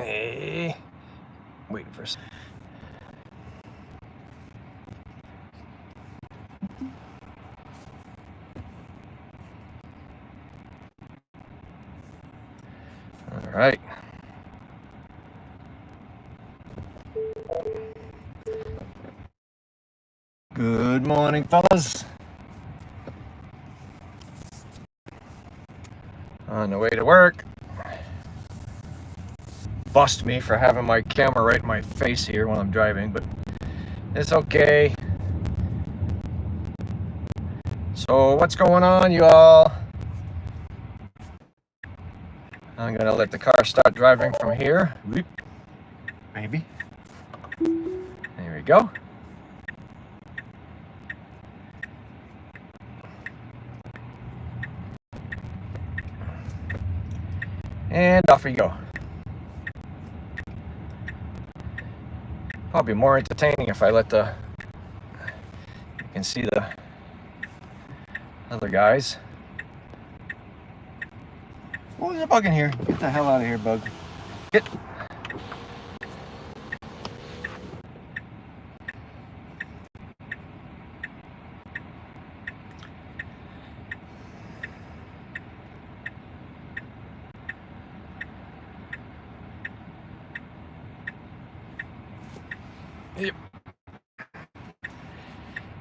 Hey, waiting for a second. All right. Good morning, fellas. On the way to work. Bust me for having my camera right in my face here while I'm driving, but it's okay. So what's going on, y'all? I'm gonna let the car start driving from here. Whoop. Maybe. There we go. And off we go. Probably more entertaining if I let you can see the other guys. Oh, there's a bug in here. Get the hell out of here, bug. Get. Yep.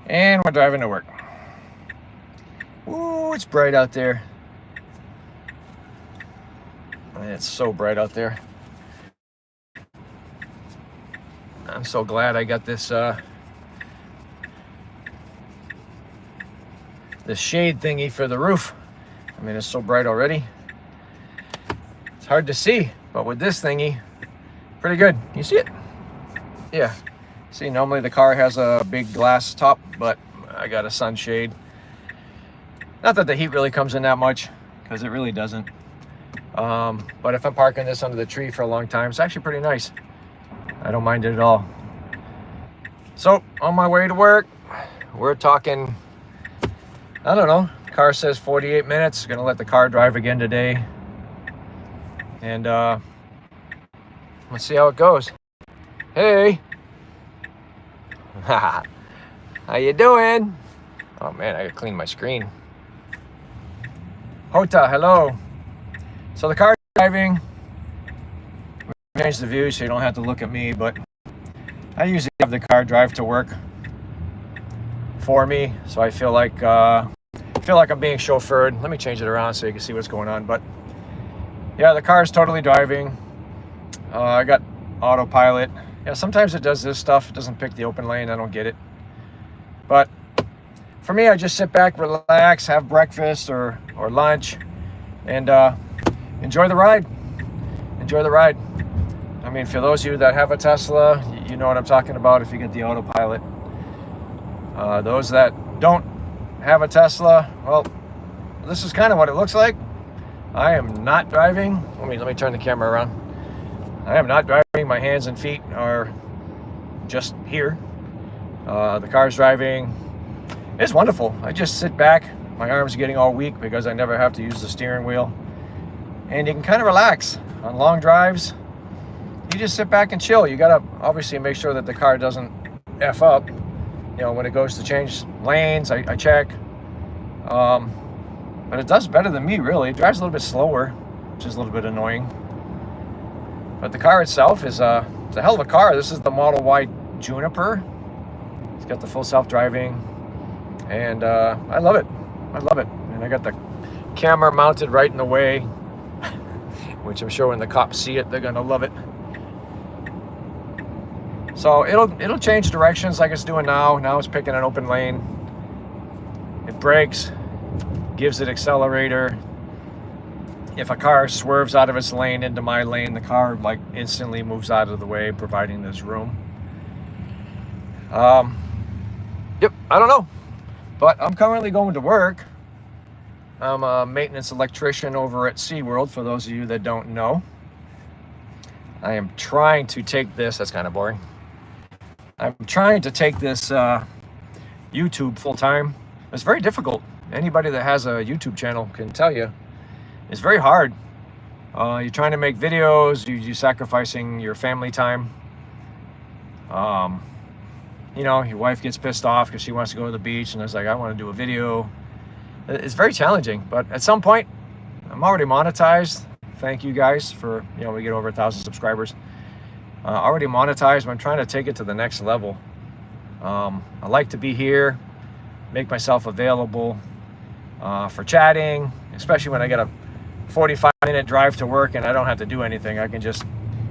And we're driving to work. Ooh, it's bright out there. It's so bright out there. I'm so glad I got this this shade thingy for the roof. I mean, it's so bright already. It's hard to see, but with this thingy, pretty good. You see it? Yeah. See, normally the car has a big glass top, but I got a sunshade. Not that the heat really comes in that much, because it really doesn't. But if I'm parking this under the tree for a long time, it's actually pretty nice. I don't mind it at all. So, on my way to work, we're talking, I don't know, car says 48 minutes. Gonna let the car drive again today. And let's see how it goes. Hey! How you doing? Oh man, I gotta clean my screen. Hota, hello. So the car's driving. We changed the view so you don't have to look at me, but I usually have the car drive to work for me, so I feel like I'm being chauffeured. Let me change it around so you can see what's going on. But yeah, the car is totally driving. I got autopilot. Yeah, sometimes it does this stuff. It doesn't pick the open lane. I don't get it. But for me, I just sit back, relax, have breakfast or lunch, and enjoy the ride. Enjoy the ride. I mean, for those of you that have a Tesla, you know what I'm talking about if you get the autopilot. Those that don't have a Tesla, well, this is kind of what it looks like. I am not driving. Let me turn the camera around. I am not driving. My hands and feet are just here. The car's driving. It's wonderful. I just sit back. My arms are getting all weak because I never have to use the steering wheel. And you can kind of relax. On long drives, you just sit back and chill. You gotta obviously make sure that the car doesn't F up. You know, when it goes to change lanes, I check. But it does better than me, really. It drives a little bit slower, which is a little bit annoying. But the car itself is it's a hell of a car. This is the Model Y Juniper. It's got the full self-driving, and I love it. I love it. And I got the camera mounted right in the way, which I'm sure when the cops see it, they're gonna love it. So it'll change directions like it's doing now. Now it's picking an open lane. It brakes, gives it accelerator. If a car swerves out of its lane into my lane, the car like instantly moves out of the way, providing there's room. Yep, I don't know, but I'm currently going to work. I'm a maintenance electrician over at SeaWorld, for those of you that don't know. I am trying to take this, that's kind of boring. I'm trying to take this YouTube full-time. It's very difficult. Anybody that has a YouTube channel can tell you it's very hard. You're trying to make videos, you're sacrificing your family time. You know, your wife gets pissed off because she wants to go to the beach, and it's like, I want to do a video. It's very challenging, but at some point, I'm already monetized. Thank you guys for, you know, we get over 1,000 subscribers. Already monetized, but I'm trying to take it to the next level. I like to be here, make myself available for chatting, especially when I get a 45-minute drive to work and I don't have to do anything. I can just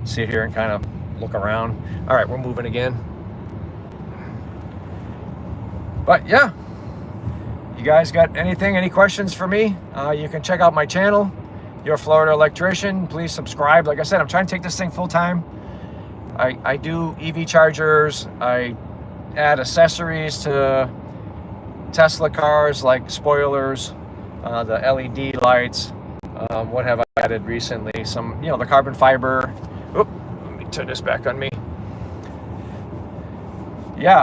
sit here and kind of look around. All right, we're moving again. But yeah, you guys got any questions for me? You can check out my channel, Your Florida Electrician. Please subscribe. Like I said, I'm trying to take this thing full time. I do EV chargers. I add accessories to Tesla cars like spoilers, the LED lights. What have I added recently? Some, you know, the carbon fiber. Oop, let me turn this back on me. Yeah,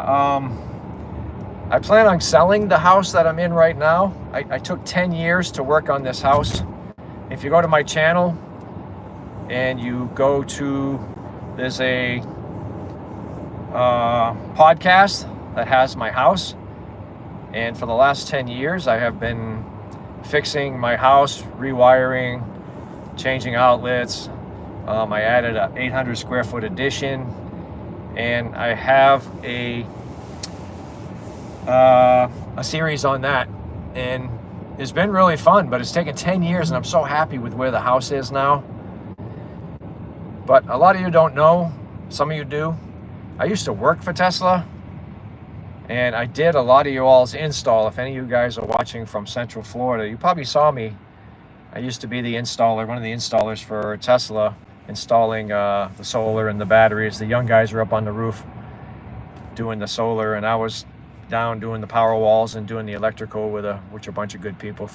I plan on selling the house that I'm in right now. I took 10 years to work on this house. If you go to my channel and you go to, there's a podcast that has my house. And for the last 10 years, I have been fixing my house, rewiring, changing outlets. I added an 800 square foot addition. And I have a series on that, and it's been really fun, but it's taken 10 years and I'm so happy with where the house is now. But a lot of you don't know, some of you do. I used to work for Tesla, and I did a lot of you all's install. If any of you guys are watching from Central Florida, you probably saw me. I used to be the installer, one of the installers for Tesla, installing the solar and the batteries. The young guys were up on the roof doing the solar, and I was down doing the power walls and doing the electrical with a bunch of good people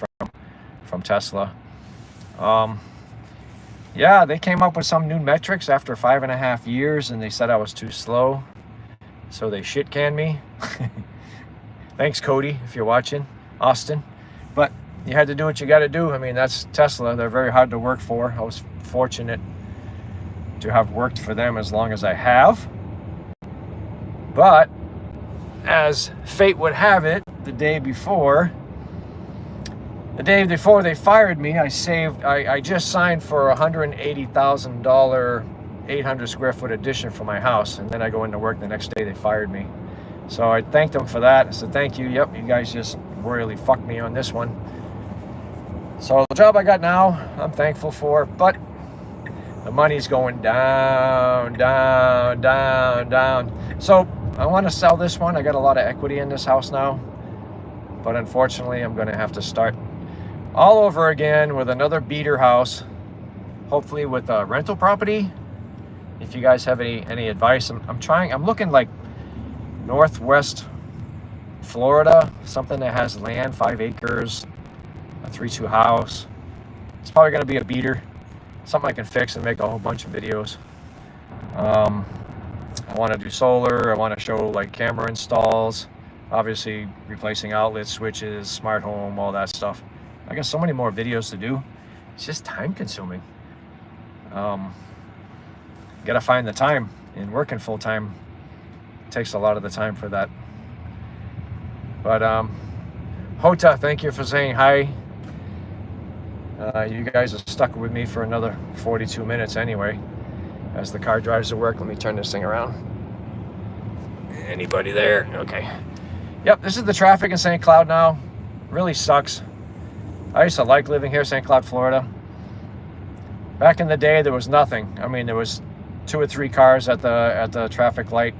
from Tesla. Yeah, they came up with some new metrics after 5.5 years, and they said I was too slow, so they shit canned me. Thanks, Cody, if you're watching, Austin. But you had to do what you got to do. I mean, that's Tesla. They're very hard to work for. I was fortunate to have worked for them as long as I have. But as fate would have it, the day before they fired me, I just signed for a $180,000 800 square foot addition for my house, and then I go into work the next day. They fired me, so I thanked them for that. I said, thank you. Yep, you guys just royally fucked me on this one. So the job I got now, I'm thankful for, but the money's going down, down, down, down. So I want to sell this one. I got a lot of equity in this house now, but unfortunately I'm going to have to start all over again with another beater house, hopefully with a rental property. If you guys have any advice, I'm looking like Northwest Florida, something that has land, 5 acres, a 3-2 house. It's probably going to be a beater, something I can fix and make a whole bunch of videos. I want to do solar. I want to show like camera installs, obviously replacing outlets, switches, smart home, all that stuff. I got so many more videos to do. It's just time consuming. Got to find the time, and working full time takes a lot of the time for that. But Hota, thank you for saying hi. You guys are stuck with me for another 42 minutes anyway, as the car drives to work. Let me turn this thing around. Anybody there? Okay. Yep, this is the traffic in St. Cloud now. Really sucks. I used to like living here, St. Cloud, Florida. Back in the day, there was nothing. I mean, there was 2 or 3 cars at the traffic light.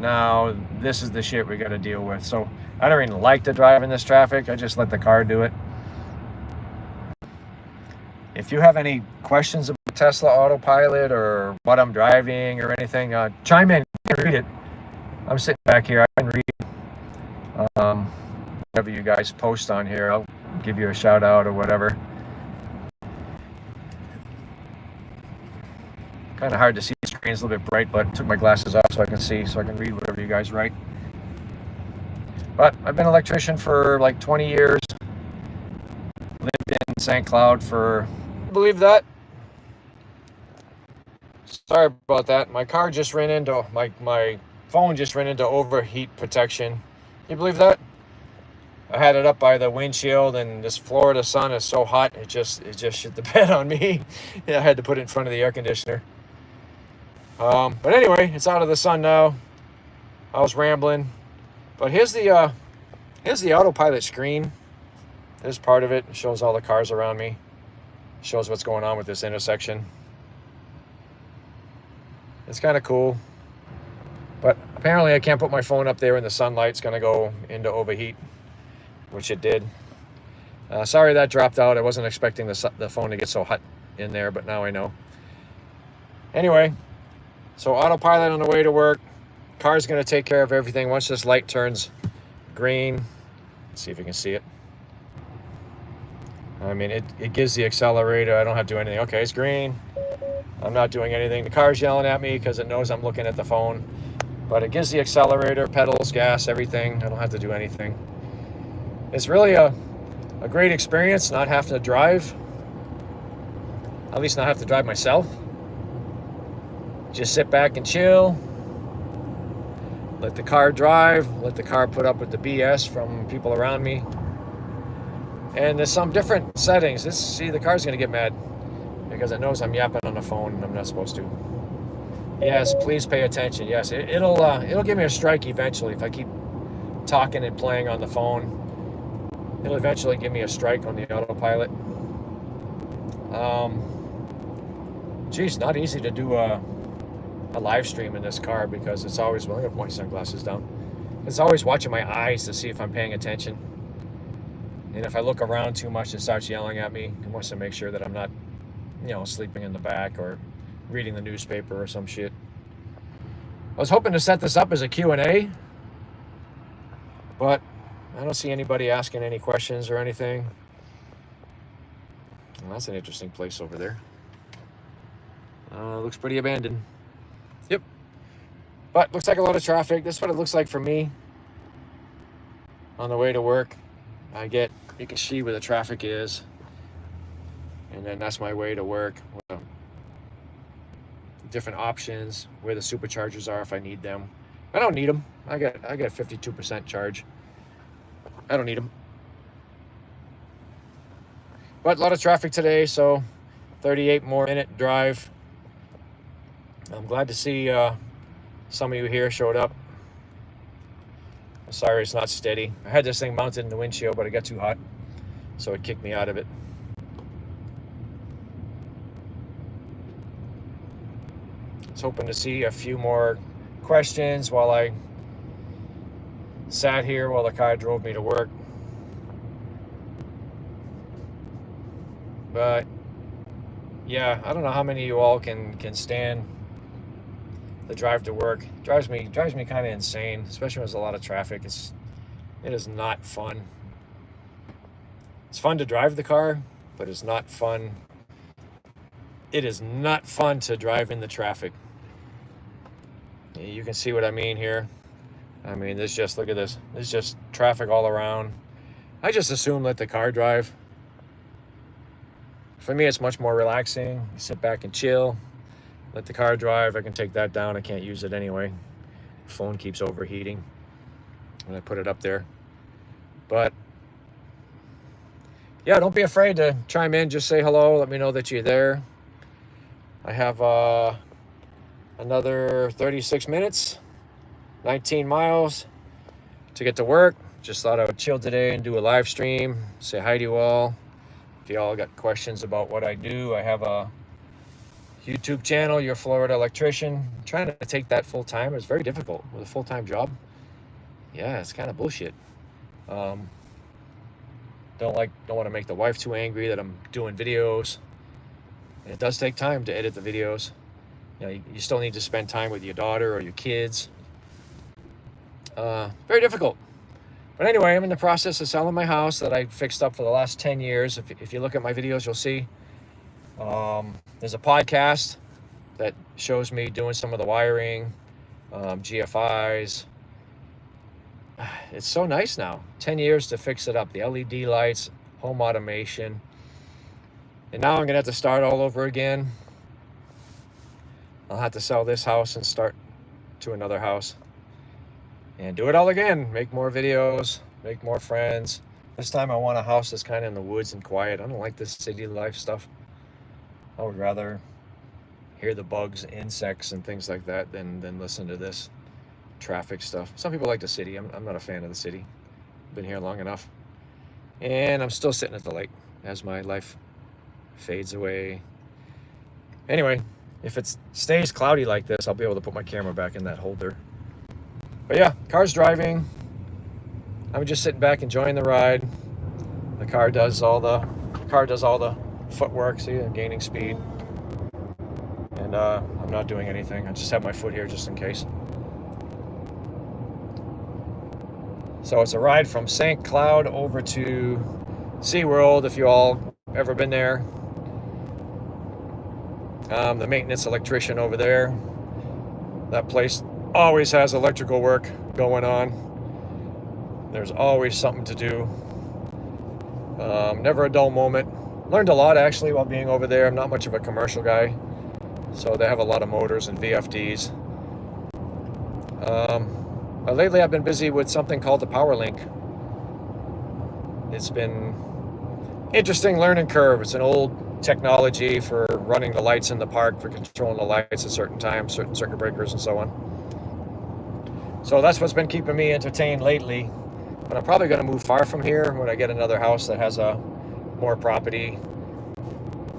Now, this is the shit we got to deal with. So I don't even like to drive in this traffic. I just let the car do it. If you have any questions about Tesla Autopilot or what I'm driving or anything, chime in. I can read it. I'm sitting back here. I can read whatever you guys post on here. I'll give you a shout out or whatever. Kind of hard to see. The screen's a little bit bright, but I took my glasses off so I can see, so I can read whatever you guys write. But I've been an electrician for like 20 years. Lived in St. Cloud for, believe that, Sorry about that. My car just ran into my phone just ran into overheat protection. Can you believe that? I had it up by the windshield, and this Florida sun is so hot it just shit the bed on me. Yeah, I had to put it in front of the air conditioner. But anyway, it's out of the sun now. I was rambling, but here's the autopilot screen. There's part of it. It shows all the cars around me. It shows what's going on with this intersection. It's kind of cool. But apparently I can't put my phone up there in the sunlight. It's going to go into overheat, which it did. Sorry that dropped out. I wasn't expecting the phone to get so hot in there, but now I know. Anyway, so autopilot on the way to work. Car's going to take care of everything once this light turns green. Let's see if you can see it. I mean, it gives the accelerator. I don't have to do anything. Okay, it's green. I'm not doing anything. The car's yelling at me because it knows I'm looking at the phone. But it gives the accelerator, pedals, gas, everything. I don't have to do anything. It's really a great experience not having to drive. At least not have to drive myself. Just sit back and chill. Let the car drive. Let the car put up with the BS from people around me. And there's some different settings. See, the car's going to get mad because it knows I'm yapping on the phone and I'm not supposed to. Yes, please pay attention. Yes, it'll give me a strike eventually if I keep talking and playing on the phone. It'll eventually give me a strike on the autopilot. Geez, not easy to do a live stream in this car because it's always, well, I'm gonna put my sunglasses down. It's always watching my eyes to see if I'm paying attention. And if I look around too much, it starts yelling at me. It wants to make sure that I'm not, sleeping in the back or reading the newspaper or some shit. I was hoping to set this up as a Q&A, but I don't see anybody asking any questions or anything. Well, that's an interesting place over there. Looks pretty abandoned. Yep. But looks like a lot of traffic. This is what it looks like for me on the way to work. You can see where the traffic is. And then that's my way to work. Different options, where the superchargers are if I need them. I don't need them. I got 52% charge. I don't need them. But a lot of traffic today, so 38 more minute drive. I'm glad to see some of you here showed up. I'm sorry it's not steady. I had this thing mounted in the windshield, but it got too hot, so it kicked me out of it. I was hoping to see a few more questions while I sat here while the car drove me to work. But yeah, I don't know how many of you all can stand the drive to work. It drives me kind of insane, especially when there's a lot of traffic. It is not fun. It's fun to drive the car, but it's not fun. It is not fun to drive in the traffic. You can see what I mean here. I mean, look at this. There's just traffic all around. I just assume let the car drive. For me, it's much more relaxing. You sit back and chill. Let the car drive. I can take that down. I can't use it anyway. Phone keeps overheating when I put it up there. But yeah, don't be afraid to chime in. Just say hello. Let me know that you're there. I have another 36 minutes, 19 miles to get to work. Just thought I would chill today and do a live stream. Say hi to you all. If you all got questions about what I do, I have a YouTube channel, Your Florida Electrician. I'm trying to take that full time. It's very difficult with a full-time job. Yeah, it's kind of bullshit. Don't want to make the wife too angry that I'm doing videos. And it does take time to edit the videos. You still need to spend time with your daughter or your kids. Very difficult. But anyway, I'm in the process of selling my house that I fixed up for the last 10 years. If you look at my videos, you'll see. There's a podcast that shows me doing some of the wiring, GFIs. It's so nice now. 10 years to fix it up. The LED lights, home automation. And now I'm going to have to start all over again. I'll have to sell this house and start to another house and do it all again. Make more videos, make more friends. This time I want a house that's kind of in the woods and quiet. I don't like this city life stuff. I would rather hear the bugs, insects, and things like that than listen to this traffic stuff. Some people like the city. I'm not a fan of the city. Been here long enough. And I'm still sitting at the lake as my life fades away. Anyway, if it stays cloudy like this, I'll be able to put my camera back in that holder. But yeah, car's driving. I'm just sitting back enjoying the ride. The car does all the footwork. See, I'm gaining speed. And I'm not doing anything. I just have my foot here just in case. So it's a ride from St. Cloud over to SeaWorld, if you all ever been there. The maintenance electrician over there. That place always has electrical work going on. There's always something to do. Never a dull moment. Learned a lot actually while being over there. I'm not much of a commercial guy, so they have a lot of motors and VFDs. Lately I've been busy with something called the PowerLink. It's been interesting learning curve. It's an old technology for running the lights in the park, for controlling the lights at certain times, certain circuit breakers and so on. So that's what's been keeping me entertained lately. But I'm probably going to move far from here when I get another house that has more property,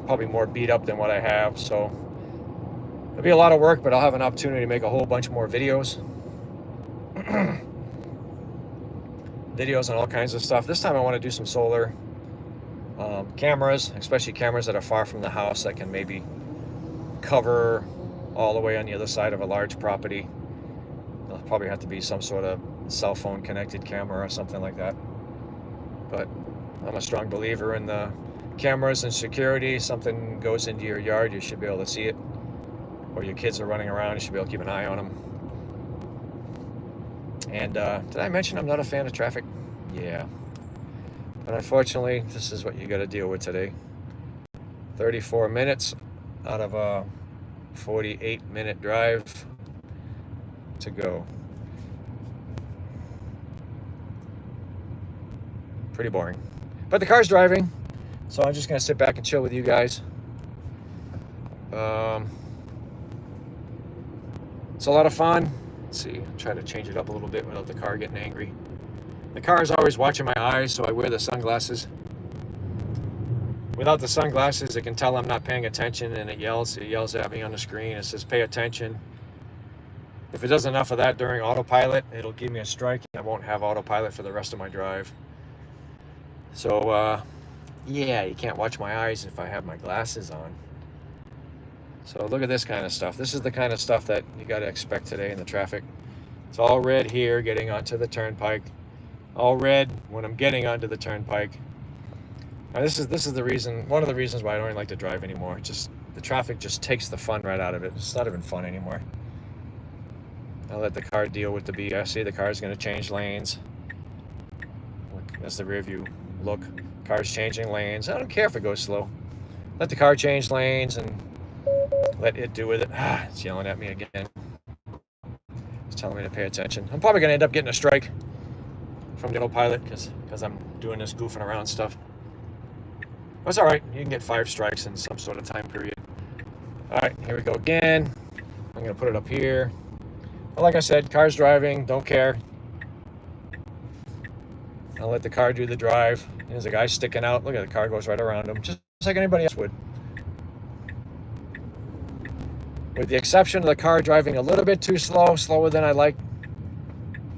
probably more beat up than what I have. So it'll be a lot of work, but I'll have an opportunity to make a whole bunch more videos. Videos on all kinds of stuff. This time I want to do some solar cameras, especially cameras that are far from the house that can maybe cover all the way on the other side of a large property. There'll probably have to be some sort of cell phone connected camera or something like that. But I'm a strong believer in the cameras and security. Something goes into your yard, you should be able to see it. Or your kids are running around, you should be able to keep an eye on them. And did I mention I'm not a fan of traffic? Yeah. But unfortunately, this is what you got to deal with today. 34 minutes out of a 48-minute drive to go. Pretty boring. But the car's driving, so I'm just going to sit back and chill with you guys. It's a lot of fun. Let's see, try to change it up a little bit without the car getting angry. The car is always watching my eyes, so I wear the sunglasses. Without the sunglasses, it can tell I'm not paying attention, and it yells at me on the screen. It says, pay attention. If it does enough of that during autopilot, it'll give me a strike. I won't have autopilot for the rest of my drive. So, yeah, you can't watch my eyes if I have my glasses on. So look at this kind of stuff. This is the kind of stuff that you got to expect today in the traffic. It's all red here getting onto the turnpike. All red when I'm getting onto the turnpike. Now this is the reason, one of the reasons why I don't even like to drive anymore. Just the traffic just takes the fun right out of it. It's not even fun anymore. I'll let the car deal with the BS. See, the car's going to change lanes. Look, that's the rear view. Look, car's changing lanes. I don't care if it goes slow. Let the car change lanes and let it do with it. It's yelling at me again. It's telling me to pay attention. I'm probably going to end up getting a strike from the autopilot because I'm doing this goofing around stuff. But it's all right. You can get 5 strikes in some sort of time period. All right, here we go again. I'm going to put it up here. But like I said, car's driving. Don't care. I'll let the car do the drive. There's a guy sticking out. Look at the car goes right around him, just like anybody else would. With the exception of the car driving a little bit too slow, slower than I like,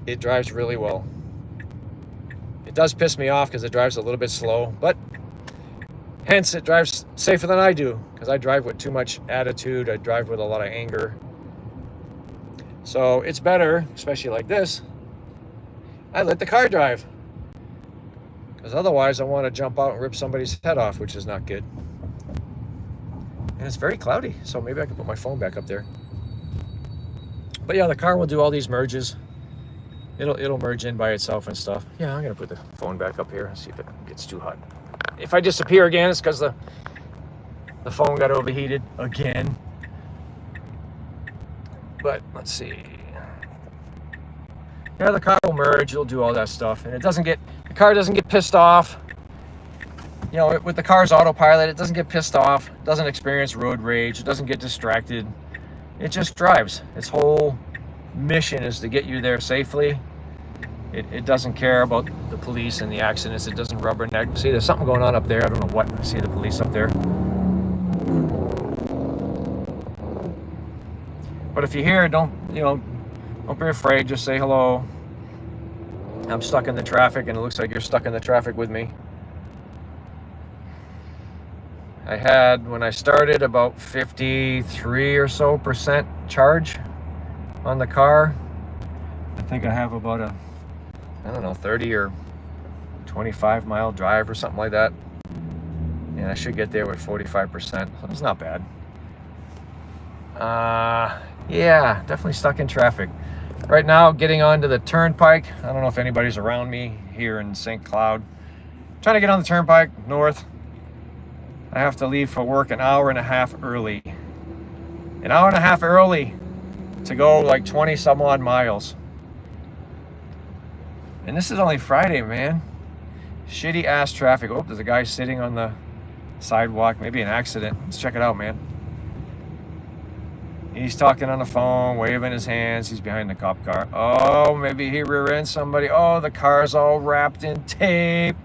it drives really well. It does piss me off because it drives a little bit slow, but hence it drives safer than I do because I drive with too much attitude. I drive with a lot of anger. So it's better, especially like this, I let the car drive. Because otherwise I want to jump out and rip somebody's head off, which is not good. And it's very cloudy, so maybe I can put my phone back up there. But yeah, the car will do all these merges. It'll merge in by itself and stuff. Yeah, I'm gonna put the phone back up here and see if it gets too hot. If I disappear again, it's because the phone got overheated again. But let's see. Yeah, the car will merge. It'll do all that stuff, and the car doesn't get pissed off. You know, with the car's autopilot, it doesn't get pissed off. It doesn't experience road rage. It doesn't get distracted. It just drives. Its whole mission is to get you there safely. It doesn't care about the police and the accidents. It doesn't rubberneck. See, there's something going on up there. I don't know what. I see the police up there. But if you hear it, don't be afraid. Just say hello. I'm stuck in the traffic, and it looks like you're stuck in the traffic with me. I had, when I started, about 53 or so % charge on the car. I think I have about a, 30 or 25 mile drive or something like that. And I should get there with 45%, so it's not bad. Yeah, definitely stuck in traffic. Right now, getting onto the turnpike. I don't know if anybody's around me here in St. Cloud. Trying to get on the turnpike north. I have to leave for work an hour and a half early. An hour and a half early to go like 20 some odd miles. And this is only Friday, man. Shitty ass traffic. Oh, there's a guy sitting on the sidewalk. Maybe an accident. Let's check it out, man. He's talking on the phone, waving his hands. He's behind the cop car. Oh, maybe he rear-ended somebody. Oh, the car's all wrapped in tape.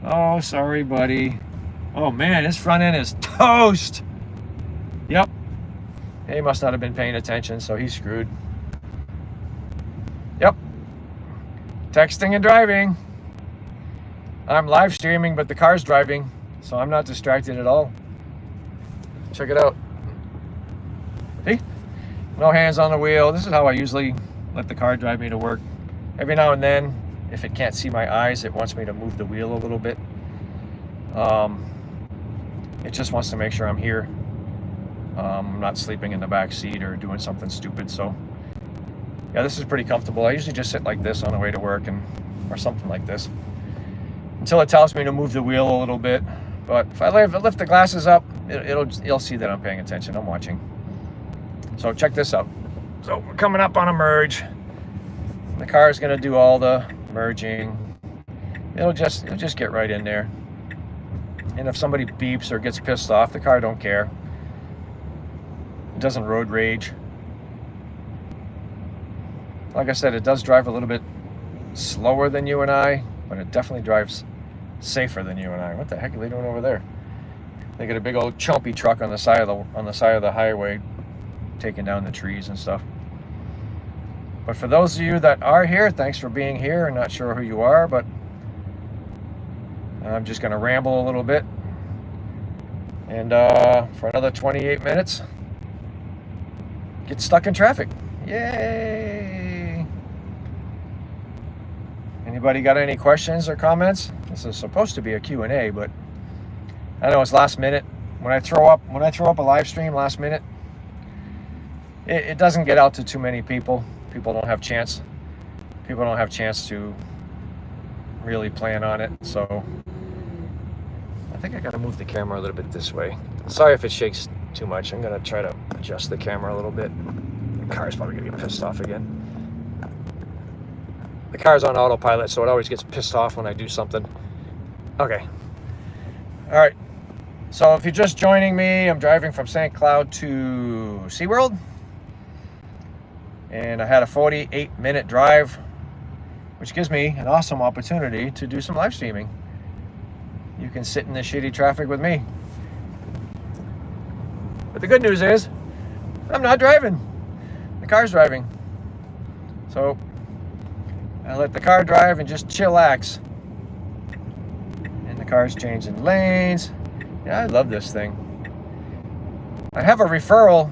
Oh, sorry, buddy. Oh, man, his front end is toast. Yep. He must not have been paying attention, so he's screwed. Yep. Texting and driving. I'm live streaming, but the car's driving, so I'm not distracted at all. Check it out. See? No hands on the wheel. This is how I usually let the car drive me to work. Every now and then, if it can't see my eyes, it wants me to move the wheel a little bit. It just wants to make sure I'm here. I'm not sleeping in the back seat or doing something stupid. So yeah, this is pretty comfortable. I usually just sit like this on the way to work or something like this until it tells me to move the wheel a little bit. But if I lift the glasses up, it'll see that I'm paying attention. I'm watching. So check this out. So we're coming up on a merge. The car is going to do all the merging. It'll just get right in there. And if somebody beeps or gets pissed off, the car don't care. It doesn't road rage. Like I said, it does drive a little bit slower than you and I, but it definitely drives safer than you and I. What the heck are they doing over there? They got a big old chumpy truck on the side of the highway, taking down the trees and stuff. But for those of you that are here, thanks for being here. I'm not sure who you are, but I'm just going to ramble a little bit. And for another 28 minutes, get stuck in traffic. Yay! Anybody got any questions or comments? This is supposed to be a Q&A, but I know it's last minute. When I throw up a live stream last minute, it doesn't get out to too many people. People don't have chance to really plan on it. So I think I got to move the camera a little bit this way. Sorry if it shakes too much. I'm going to try to adjust the camera a little bit. The car's probably going to get pissed off again. The car's on autopilot, so it always gets pissed off when I do something. Okay. All right. So if you're just joining me, I'm driving from St. Cloud to SeaWorld. And I had a 48-minute drive, which gives me an awesome opportunity to do some live streaming. You can sit in the shitty traffic with me. But the good news is, I'm not driving. The car's driving. So I let the car drive and just chillax. And the car's changing lanes. Yeah, I love this thing. I have a referral.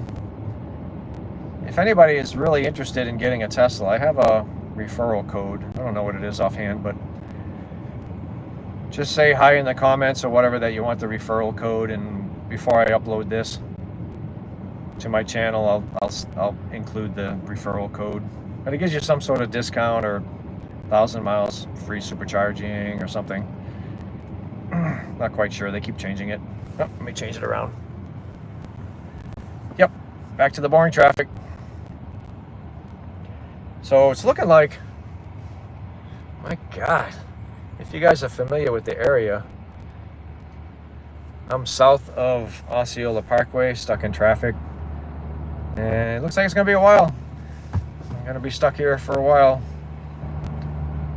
If anybody is really interested in getting a Tesla, I have a referral code. I don't know what it is offhand, but just say hi in the comments or whatever that you want the referral code, and before I upload this to my channel, I'll include the referral code. But it gives you some sort of discount or 1,000 miles free supercharging or something. Not quite sure. They keep changing it. Oh, let me change it around. Yep, back to the boring traffic. So it's looking like, my God, if you guys are familiar with the area, I'm south of Osceola Parkway, stuck in traffic. And it looks like it's gonna be a while. I'm gonna be stuck here for a while.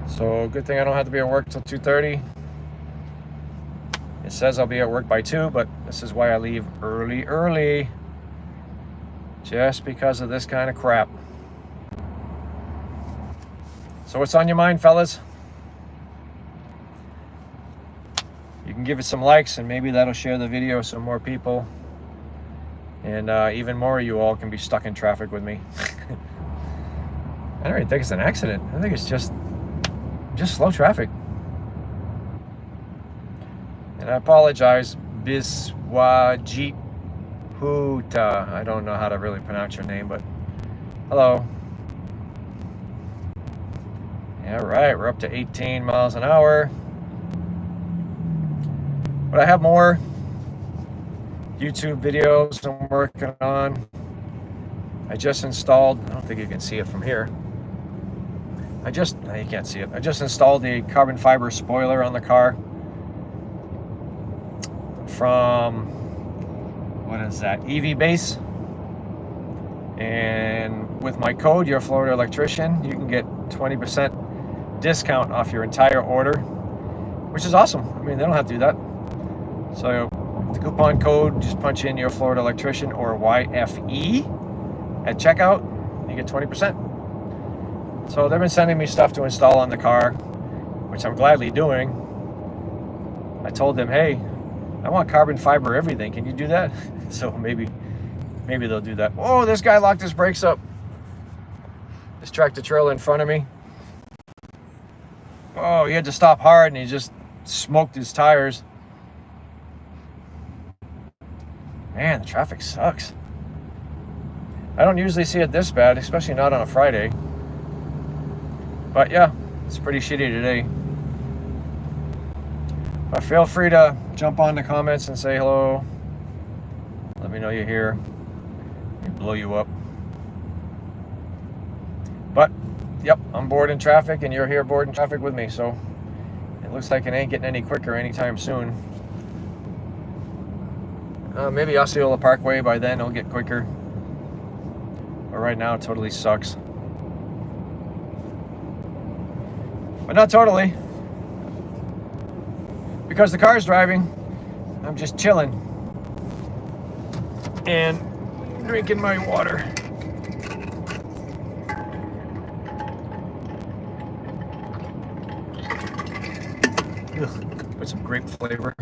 So good thing I don't have to be at work till 2:30. It says I'll be at work by 2, but this is why I leave early. Just because of this kind of crap. So what's on your mind, fellas? You can give it some likes and maybe that'll share the video so more people and even more of you all can be stuck in traffic with me. I don't even think it's an accident. I think it's just slow traffic. And I apologize, Biswajit Huta. I don't know how to really pronounce your name, but hello. All right, we're up to 18 miles an hour. But I have more YouTube videos I'm working on. I just installed, I don't think you can see it from here. No, you can't see it. I just installed the carbon fiber spoiler on the car from, what is that, EV Base. And with my code, Your Florida Electrician, you can get 20% discount off your entire order, which is awesome. I mean, they don't have to do that. So the coupon code, just punch in Your Florida Electrician or YFE at checkout, you get 20%. So they've been sending me stuff to install on the car, which I'm gladly doing. I told them, hey, I want carbon fiber everything. Can you do that? So maybe they'll do that. Oh, this guy locked his brakes up. This tractor trailer in front of me. Oh, he had to stop hard and he just smoked his tires. Man, the traffic sucks. I don't usually see it this bad, especially not on a Friday. But yeah, it's pretty shitty today. But feel free to jump on the comments and say hello. Let me know you're here. Let me blow you up. But, yep, I'm bored in traffic and you're here bored in traffic with me. So it looks like it ain't getting any quicker anytime soon. Maybe Osceola Parkway, by then it'll get quicker. But right now it totally sucks. But not totally. Because the car's driving, I'm just chilling. And drinking my water. Ugh, put some grape flavor.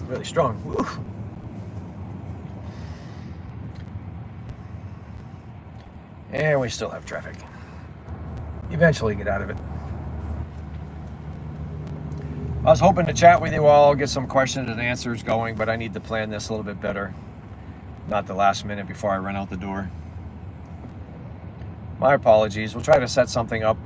Really strong. Woo. And we still have traffic. Eventually get out of it. I was hoping to chat with you all, get some questions and answers going, but I need to plan this a little bit better. Not the last minute before I run out the door. My apologies. We'll try to set something up